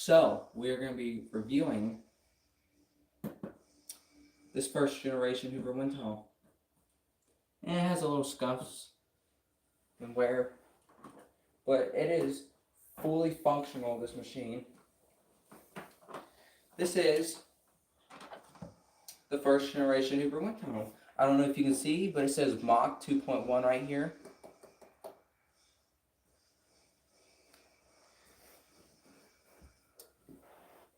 So, we're going to be reviewing this first generation Hoover WindTunnel. And it has a little scuffs and wear, but it is fully functional, this machine. This is the first generation Hoover WindTunnel. I don't know if you can see, but it says Mach 2.1 right here.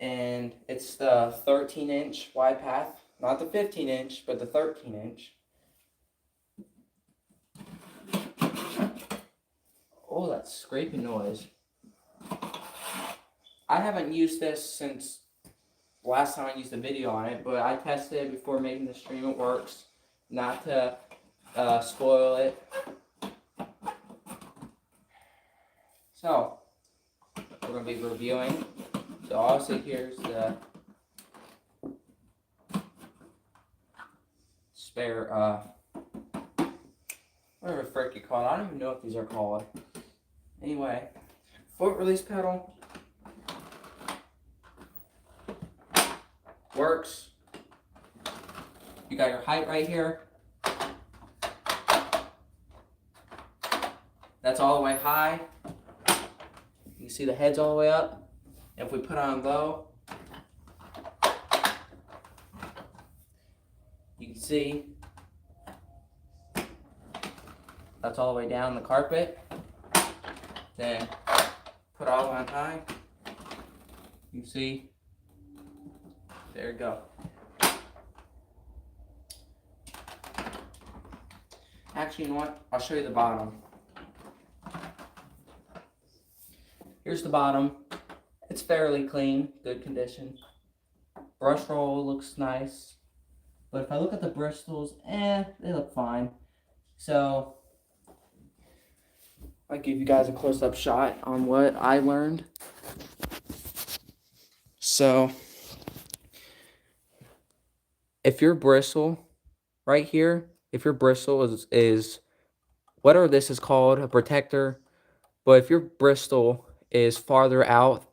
And it's the 13-inch wide path, not the 15-inch, but the 13-inch. Oh, that scraping noise. I haven't used this since last time I used a video on it, but I tested it before making the stream. It works. Not to spoil it. So, we're going to be reviewing. So obviously here's the spare, whatever the frick you call it. I don't even know what these are called. Anyway, foot release pedal. Works. You got your height right here. That's all the way high. You can see the head's all the way up. If we put on low, you can see that's all the way down the carpet. Then put all the way on high. You can see, there you go. Actually, you know what? I'll show you the bottom. Here's the bottom. It's fairly clean, good condition. Brush roll looks nice. But if I look at the bristles, they look fine. So, I'll give you guys a close-up shot on what I learned. So, if your bristle, right here, if your bristle is whatever this is called, a protector, but if your bristle is farther out,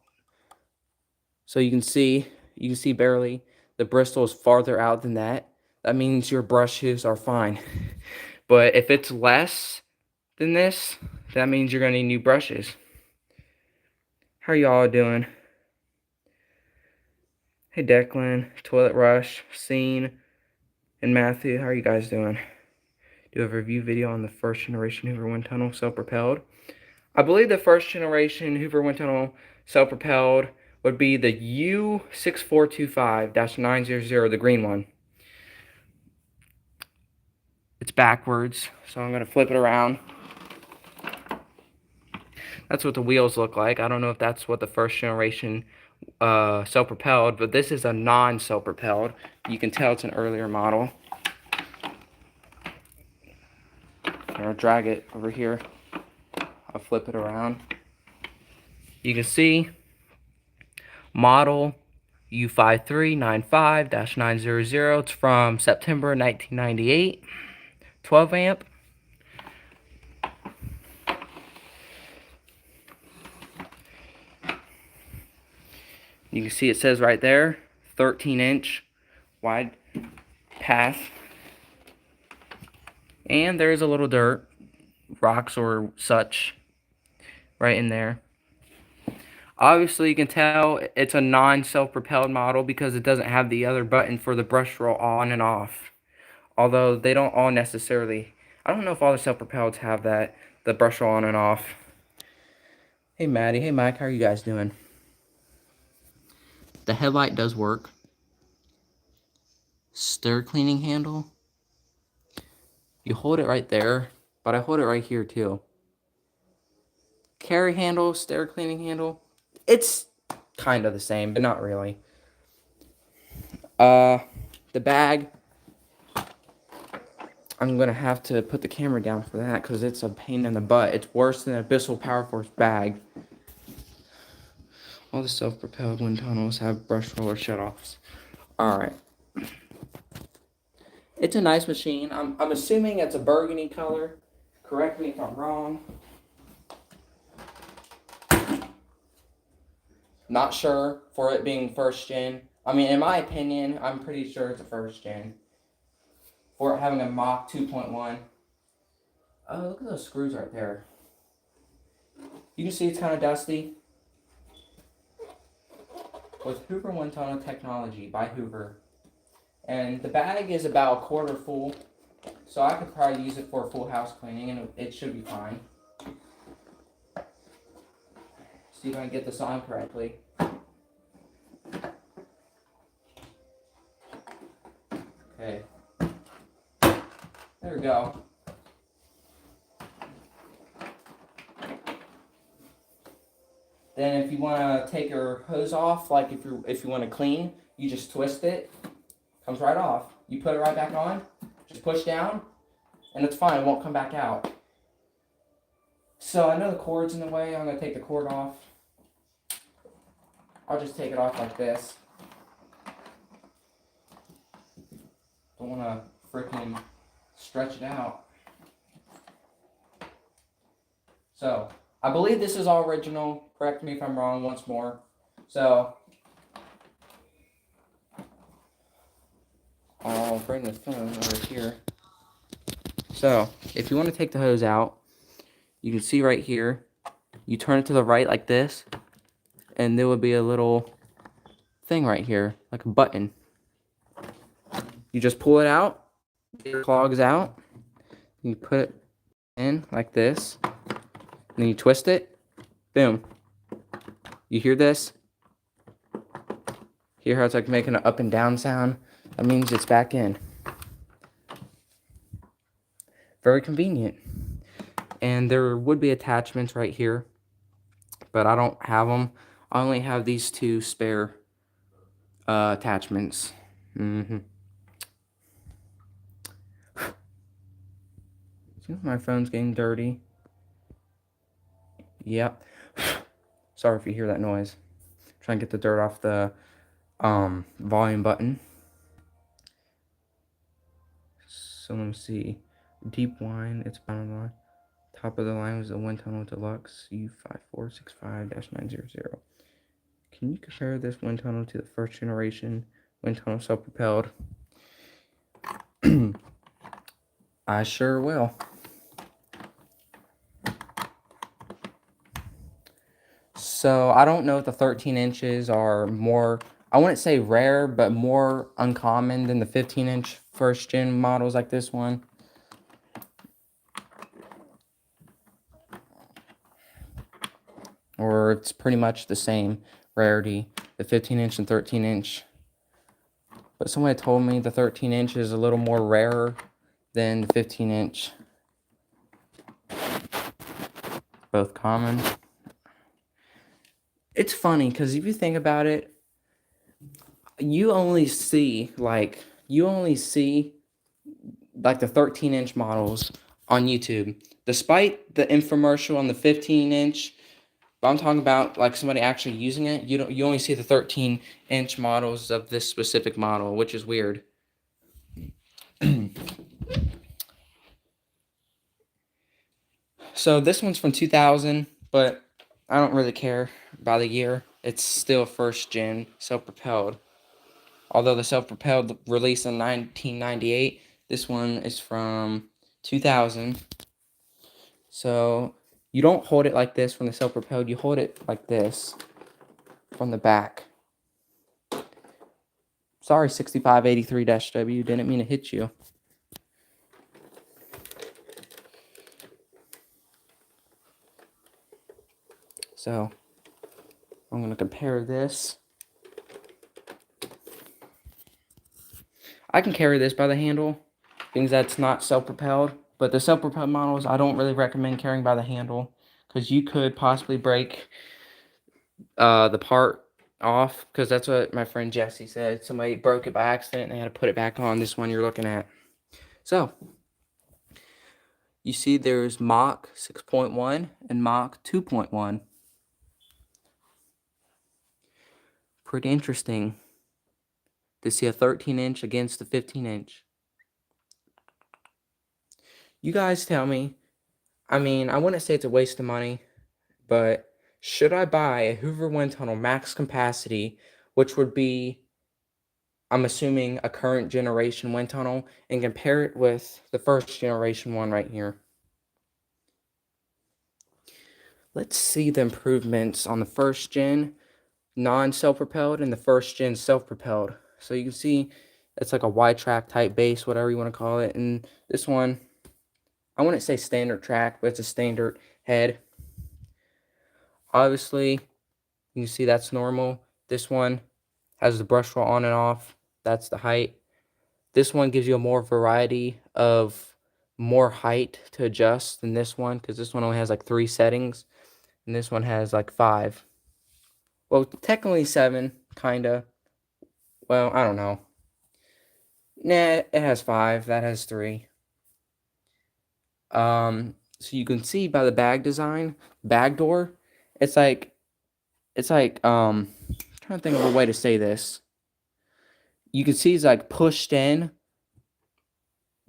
so you can see barely, the bristle is farther out than that. That means your brushes are fine. But if it's less than this, that means you're going to need new brushes. How are y'all doing? Hey Declan, Toilet Rush, Scene, and Matthew, how are you guys doing? Do a review video on the first generation Hoover WindTunnel self-propelled. I believe the first generation Hoover WindTunnel self-propelled would be the U6425-900, the green one. It's backwards, so I'm going to flip it around. That's what the wheels look like. I don't know if that's what the first generation self-propelled, but this is a non-self-propelled. You can tell it's an earlier model. I'll drag it over here. I'll flip it around. You can see model U5395-900. It's from September 1998. 12 amp. You can see it says right there, 13-inch wide path. And there's a little dirt, rocks or such, right in there. Obviously, you can tell it's a non-self-propelled model because it doesn't have the other button for the brush roll on and off. Although they don't all necessarily, I don't know if all the self-propelleds have that, the brush roll on and off. Hey Maddie, hey Mike, how are you guys doing? The headlight does work. Stir cleaning handle. You hold it right there, but I hold it right here too. Carry handle, stir cleaning handle. It's kind of the same, but not really. The bag. I'm going to have to put the camera down for that because it's a pain in the butt. It's worse than an Abyssal Power Force bag. All the self-propelled wind tunnels have brush roller shutoffs. Alright. It's a nice machine. I'm assuming it's a burgundy color. Correct me if I'm wrong. Not sure for it being first gen. I mean, in my opinion, I'm pretty sure it's a first gen. For it having a Mach 2.1. Oh, look at those screws right there. You can see it's kind of dusty. With Hoover WindTunnel technology by Hoover. And the bag is about a quarter full. So I could probably use it for a full house cleaning and it should be fine. See if I can get this on correctly. Okay. There we go. Then if you want to take your hose off, like if you want to clean, you just twist it. Comes right off. You put it right back on. Just push down, and it's fine. It won't come back out. So I know the cord's in the way. I'm going to take the cord off. I'll just take it off like this. Don't want to freaking stretch it out. So, I believe this is all original. Correct me if I'm wrong once more. So, I'll bring the phone over here. So, if you want to take the hose out, you can see right here, you turn it to the right like this, and there would be a little thing right here, like a button. You just pull it out, it clogs out, you put it in like this, and then you twist it, boom. You hear this? Hear how it's like making an up and down sound? That means it's back in. Very convenient. And there would be attachments right here, but I don't have them. I only have these two spare attachments. My phone's getting dirty. Yep. Sorry if you hear that noise. Try and get the dirt off the volume button. So let me see. Deep wine, it's bottom line. Top of the line was the WindTunnel Deluxe U5465-900. Can you compare this WindTunnel to the first generation WindTunnel self-propelled? I sure will. So I don't know if the 13 inches are more, I wouldn't say rare, but more uncommon than the 15-inch first gen models like this one. Or it's pretty much the same rarity, the 15-inch and 13-inch. But somebody told me the 13-inch is a little more rarer than the 15-inch. Both common. It's funny because if you think about it, you only see like the 13-inch models on YouTube, despite the infomercial on the 15-inch. But I'm talking about like somebody actually using it. You only see the 13-inch models of this specific model, which is weird. So this one's from 2000, but I don't really care by the year. It's still first gen self-propelled. Although the self-propelled released in 1998, this one is from 2000. So you don't hold it like this from the self-propelled. You hold it like this from the back. Sorry, 6583-W. Didn't mean to hit you. So I'm going to compare this. I can carry this by the handle, because that's not self-propelled. But the self-propelled models, I don't really recommend carrying by the handle, because you could possibly break the part off, because that's what my friend Jesse said. Somebody broke it by accident and they had to put it back on. This one you're looking at. So you see there's Mach 6.1 and Mach 2.1. Pretty interesting to see a 13-inch against a 15-inch. You guys tell me. I mean, I wouldn't say it's a waste of money, but Should I buy a Hoover wind tunnel max capacity, which would be, I'm assuming, a current generation wind tunnel, and compare it with the first generation one right here? Let's see the improvements on the first gen non-self-propelled and the first gen self-propelled. So you can see it's like a wide track type base, whatever you want to call it. And this one, I wouldn't say standard track, but it's a standard head. Obviously, you can see that's normal. This one has the brush roll on and off. That's the height. This one gives you a more variety of more height to adjust than this one, because this one only has like 3 settings, and this one has like 5. Well, technically 7, kinda. Well, I don't know. Nah, it has 5. That has 3. So you can see by the bag design, bag door, it's like, I'm trying to think of a way to say this. You can see it's like pushed in.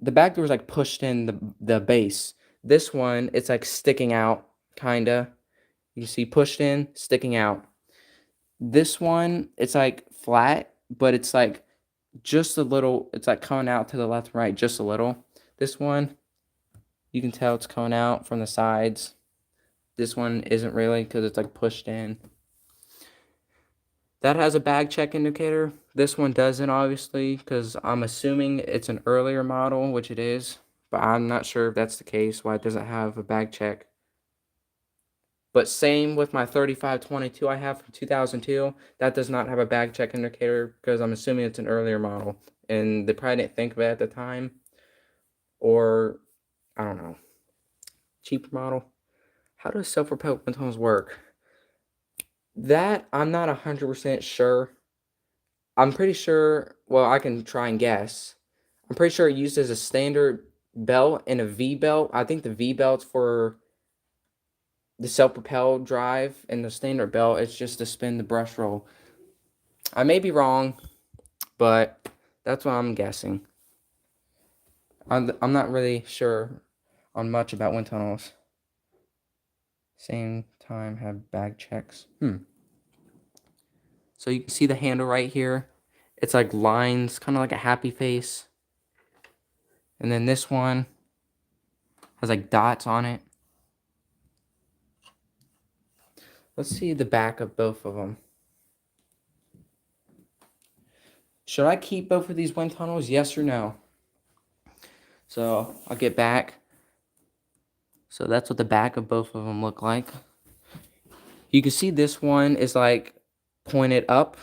The back door is like pushed in the base. This one, it's like sticking out, kinda. You see pushed in, sticking out. This one, it's like flat, but it's like just a little, it's like coming out to the left and right, just a little. This one, you can tell it's coming out from the sides. This one isn't really, because it's like pushed in. That has a bag check indicator. This one doesn't, obviously, because I'm assuming it's an earlier model, which it is, but I'm not sure if that's the case, why it doesn't have a bag check. But same with my 3522 I have from 2002. That does not have a bag check indicator, because I'm assuming it's an earlier model, and they probably didn't think of it at the time, or I don't know, cheaper model. How does self-propelled wind tunnels work? That I'm not 100% sure. I'm pretty sure, well, I can try and guess. I'm pretty sure it uses a standard belt and a V belt. I think the V belt's for the self-propelled drive, and the standard belt is just to spin the brush roll. I may be wrong, but that's what I'm guessing. I'm not really sure on much about wind tunnels. Same time have bag checks. So you can see the handle right here. It's like lines, kind of like a happy face. And then this one has like dots on it. Let's see the back of both of them. Should I keep both of these wind tunnels? Yes or no? So I'll get back. So that's what the back of both of them look like. You can see this one is like pointed up,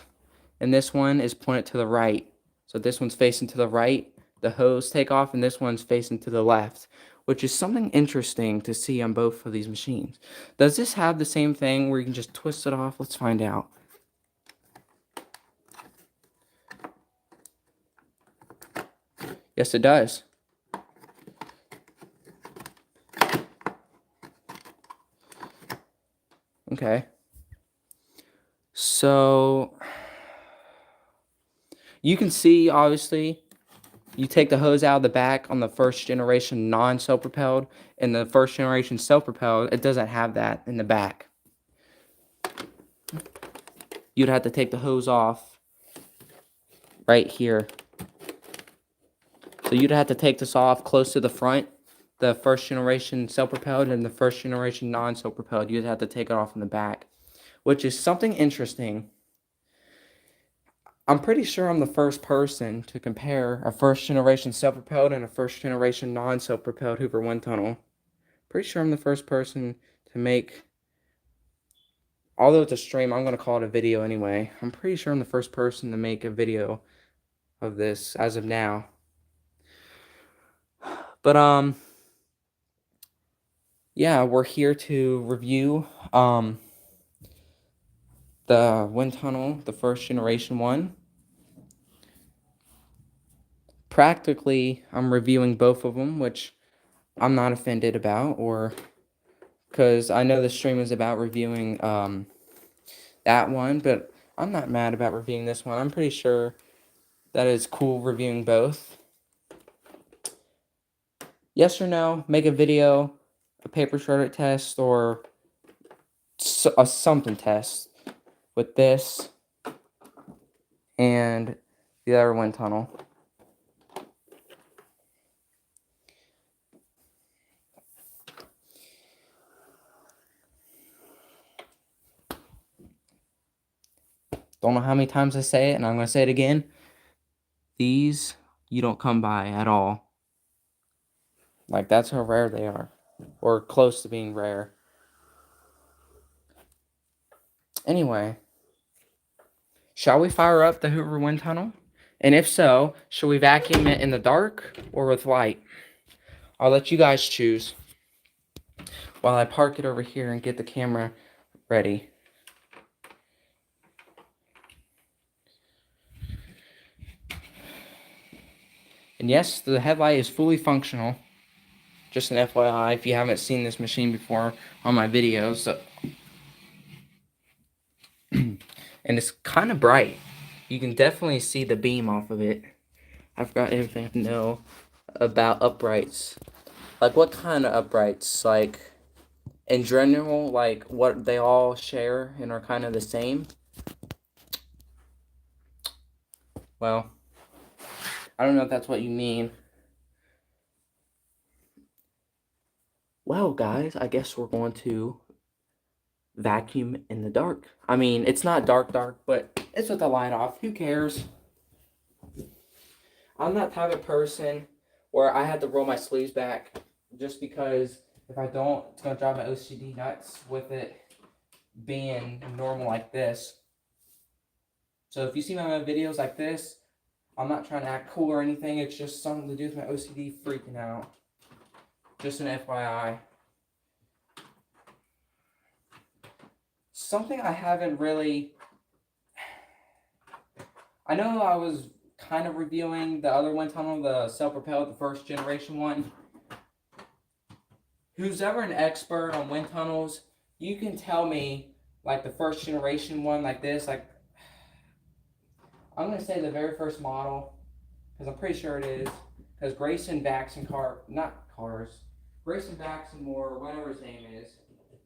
and this one is pointed to the right. So this one's facing to the right, the hose takeoff, and this one's facing to the left, which is something interesting to see on both of these machines. Does this have the same thing where you can just twist it off? Let's find out. Yes, it does. Okay. So you can see, obviously, you take the hose out of the back on the first generation non-self-propelled, and the first generation self-propelled, it doesn't have that in the back. You'd have to take the hose off right here. So you'd have to take this off close to the front, the first generation self-propelled and the first generation non-self-propelled. You'd have to take it off in the back, which is something interesting. I'm pretty sure I'm the first person to compare a first generation self-propelled and a first generation non-self-propelled Hoover wind tunnel. Pretty sure I'm the first person to make, although it's a stream, I'm going to call it a video anyway. I'm pretty sure I'm the first person to make a video of this as of now. But yeah, we're here to review the wind tunnel, the first generation one. Practically, I'm reviewing both of them, which I'm not offended about, or because I know the stream is about reviewing that one, but I'm not mad about reviewing this one. I'm pretty sure that it's cool reviewing both. Yes or no, make a video, a paper shredder test, or a something test with this and the other wind tunnel. Don't know how many times I say it, and I'm going to say it again. These you don't come by at all. Like, that's how rare they are, or close to being rare. Anyway, shall we fire up the Hoover wind tunnel? And if so, should we vacuum it in the dark or with light? I'll let you guys choose while I park it over here and get the camera ready. And yes, the headlight is fully functional. Just an FYI if you haven't seen this machine before on my videos. So and it's kind of bright. You can definitely see the beam off of it. I forgot everything to know about uprights. Like, what kind of uprights? Like, in general, like, what they all share and are kind of the same? Well, I don't know if that's what you mean. Well, guys, I guess we're going to vacuum in the dark. I mean, it's not dark, but it's with the light off. Who cares? I'm that type of person where I had to roll my sleeves back just because if I don't, it's going to drive my OCD nuts with it being normal like this. So if you see my videos like this, I'm not trying to act cool or anything. It's just something to do with my OCD freaking out. Just an FYI. Something I haven't really... I know I was kind of reviewing the other wind tunnel, the self-propelled, the first generation one. Who's ever an expert on wind tunnels, you can tell me, like, the first generation one like this, like, I'm going to say the very first model, because I'm pretty sure it is, because Grayson Baxton Grayson Baxton Moore, whatever his name is,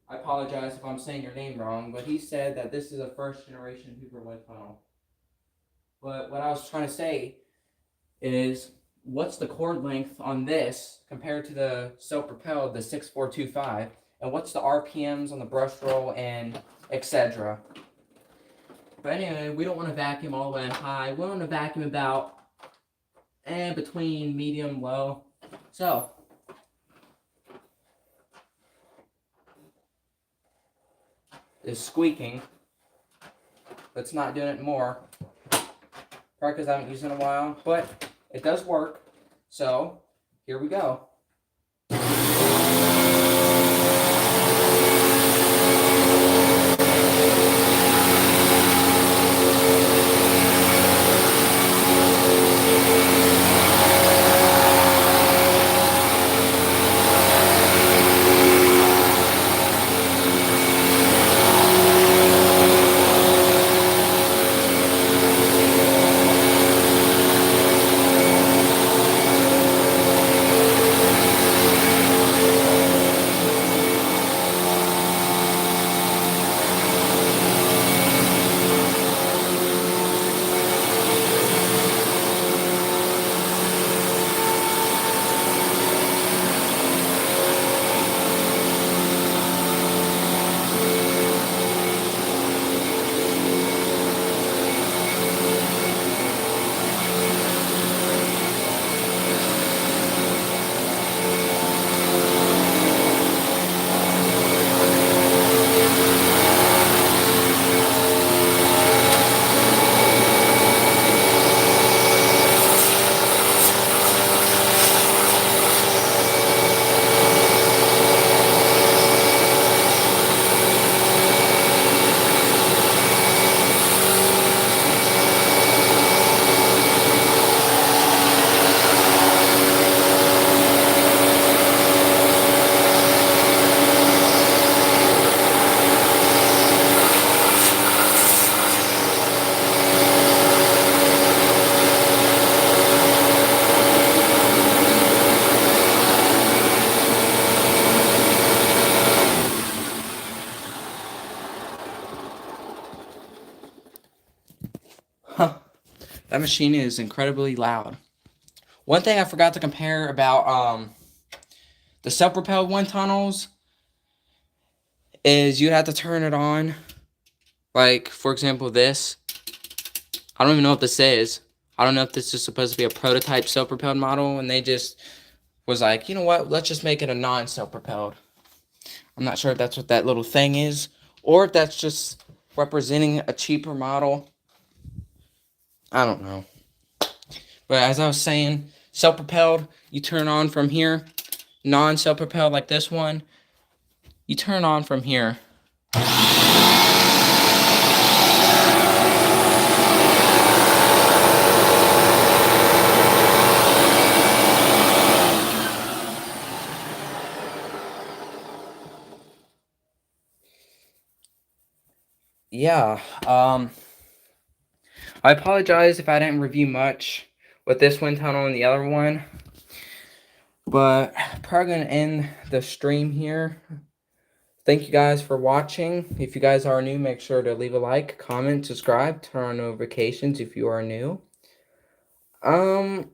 I apologize if I'm saying your name wrong, but he said that this is a first generation Hoover wind tunnel. But what I was trying to say is, what's the cord length on this compared to the self-propelled, the 6425, and what's the RPMs on the brush roll and etc. But anyway, we don't want to vacuum all the way high. We want to vacuum about between medium, low. So it's squeaking, but it's not doing it more. Probably because I haven't used it in a while, but it does work. So here we go. That machine is incredibly loud. One thing I forgot to compare about the self-propelled wind tunnels is you have to turn it on. Like, for example, this. I don't even know what this is. I don't know if this is supposed to be a prototype self-propelled model, and they just was like, you know what, let's just make it a non-self-propelled. I'm not sure if that's what that little thing is, or if that's just representing a cheaper model. I don't know. But as I was saying, self-propelled, you turn on from here. Non-self-propelled, like this one, you turn on from here. Yeah, I apologize if I didn't review much with this wind tunnel and the other one, but probably gonna end the stream here. Thank you guys for watching. If you guys are new, make sure to leave a like, comment, subscribe, turn on notifications if you are new. I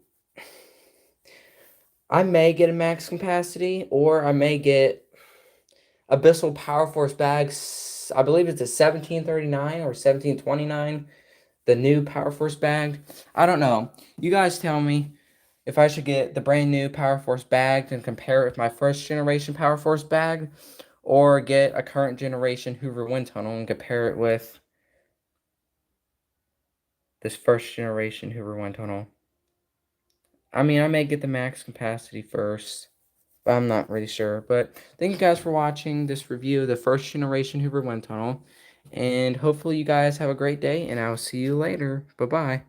may get a max capacity, or I may get Abyssal Power Force bags. I believe it's a 1739 or 1729. The new Power Force bag. I don't know. You guys tell me if I should get the brand new Power Force bag and compare it with my first generation Power Force bag, or get a current generation Hoover wind tunnel and compare it with this first generation Hoover wind tunnel. I mean, I may get the max capacity first, but I'm not really sure. But thank you guys for watching this review of the first generation Hoover wind tunnel, and hopefully you guys have a great day, and I'll see you later. Bye-bye.